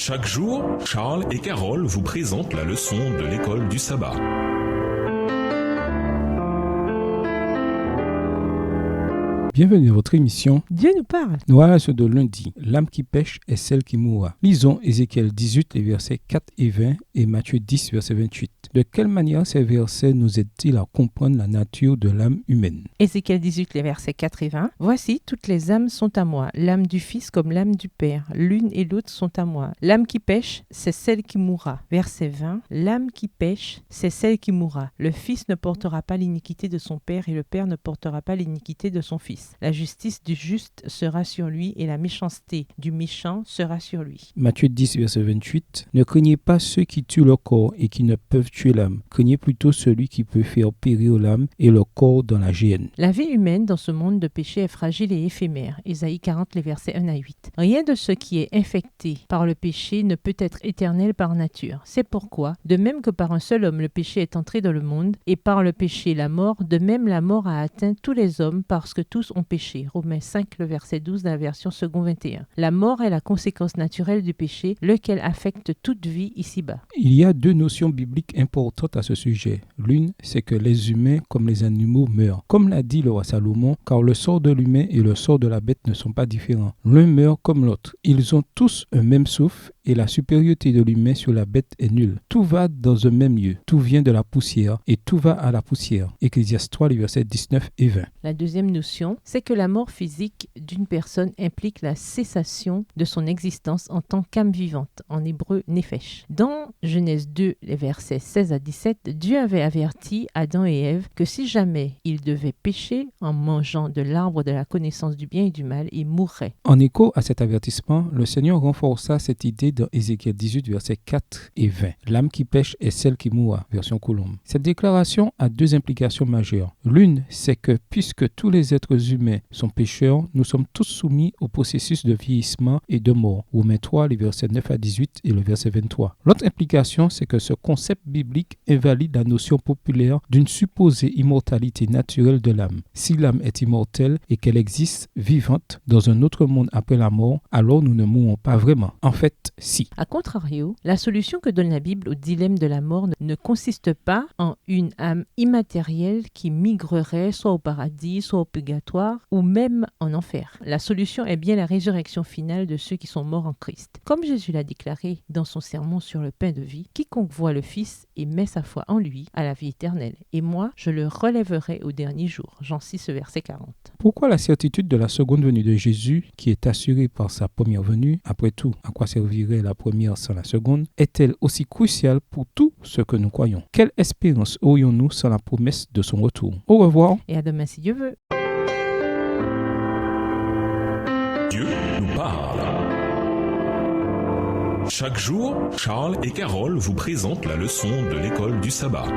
Chaque jour, Charles et Carole vous présentent la leçon de l'école du sabbat. Bienvenue à votre émission Dieu nous parle. Nous voilà sur de lundi. L'âme qui pêche est celle qui mourra. Lisons Ézéchiel 18, les versets 4 et 20 et Matthieu 10, verset 28. De quelle manière ces versets nous aident-ils à comprendre la nature de l'âme humaine? Ézéchiel 18, les versets 4 et 20. Voici, toutes les âmes sont à moi, l'âme du Fils comme l'âme du Père. L'une et l'autre sont à moi. L'âme qui pêche, c'est celle qui mourra. Verset 20. L'âme qui pêche, c'est celle qui mourra. Le Fils ne portera pas l'iniquité de son Père et le Père ne portera pas l'iniquité de son Fils. La justice du juste sera sur lui et la méchanceté du méchant sera sur lui. Matthieu 10, verset 28. Ne craignez pas ceux qui tuent le corps et qui ne peuvent tuer l'âme. Craignez plutôt celui qui peut faire périr l'âme et le corps dans la géhenne. La vie humaine dans ce monde de péché est fragile et éphémère. Ésaïe 40, les versets 1 à 8. Rien de ce qui est infecté par le péché ne peut être éternel par nature. C'est pourquoi, de même que par un seul homme le péché est entré dans le monde, et par le péché la mort, de même la mort a atteint tous les hommes parce que tous ont péché. Romains 5, le verset 12 de la version second 21. La mort est la conséquence naturelle du péché, lequel affecte toute vie ici-bas. Il y a deux notions bibliques importantes à ce sujet. L'une, c'est que les humains comme les animaux meurent. Comme l'a dit le roi Salomon, car le sort de l'humain et le sort de la bête ne sont pas différents. L'un meurt comme l'autre. Ils ont tous un même souffle et la supériorité de l'humain sur la bête est nulle. Tout va dans un même lieu. Tout vient de la poussière et tout va à la poussière. Ecclésiaste 3, les versets 19 et 20. La deuxième notion, c'est que la mort physique d'une personne implique la cessation de son existence en tant qu'âme vivante, en hébreu nefesh. Dans Genèse 2, les versets 16 à 17, Dieu avait averti Adam et Ève que si jamais ils devaient pécher en mangeant de l'arbre de la connaissance du bien et du mal, ils mourraient. En écho à cet avertissement, le Seigneur renforça cette idée dans Ézéchiel 18, versets 4 et 20. L'âme qui pêche est celle qui mourra, version Colombe. Cette déclaration a deux implications majeures. L'une, c'est que puisque tous les êtres humains sont pécheurs, nous sommes tous soumis au processus de vieillissement et de mort. Romains 3, les versets 9 à 18 et le verset 23. L'autre implication, c'est que ce concept biblique invalide la notion populaire d'une supposée immortalité naturelle de l'âme. Si l'âme est immortelle et qu'elle existe vivante dans un autre monde après la mort, alors nous ne mourrons pas vraiment. En fait, si. A contrario, la solution que donne la Bible au dilemme de la mort ne consiste pas en une âme immatérielle qui migrerait soit au paradis, soit au purgatoire, ou même en enfer. La solution est bien la résurrection finale de ceux qui sont morts en Christ. Comme Jésus l'a déclaré dans son sermon sur le pain de vie, quiconque voit le Fils et met sa foi en lui a la vie éternelle. Et moi, je le relèverai au dernier jour. Jean 6, verset 40. Pourquoi la certitude de la seconde venue de Jésus, qui est assurée par sa première venue, après tout, à quoi servirait la première sans la seconde, est-elle aussi cruciale pour tout ce que nous croyons? Quelle espérance aurions-nous sans la promesse de son retour? Au revoir. Et à demain si Dieu veut. Dieu nous parle. Chaque jour, Charles et Carole vous présentent la leçon de l'école du sabbat.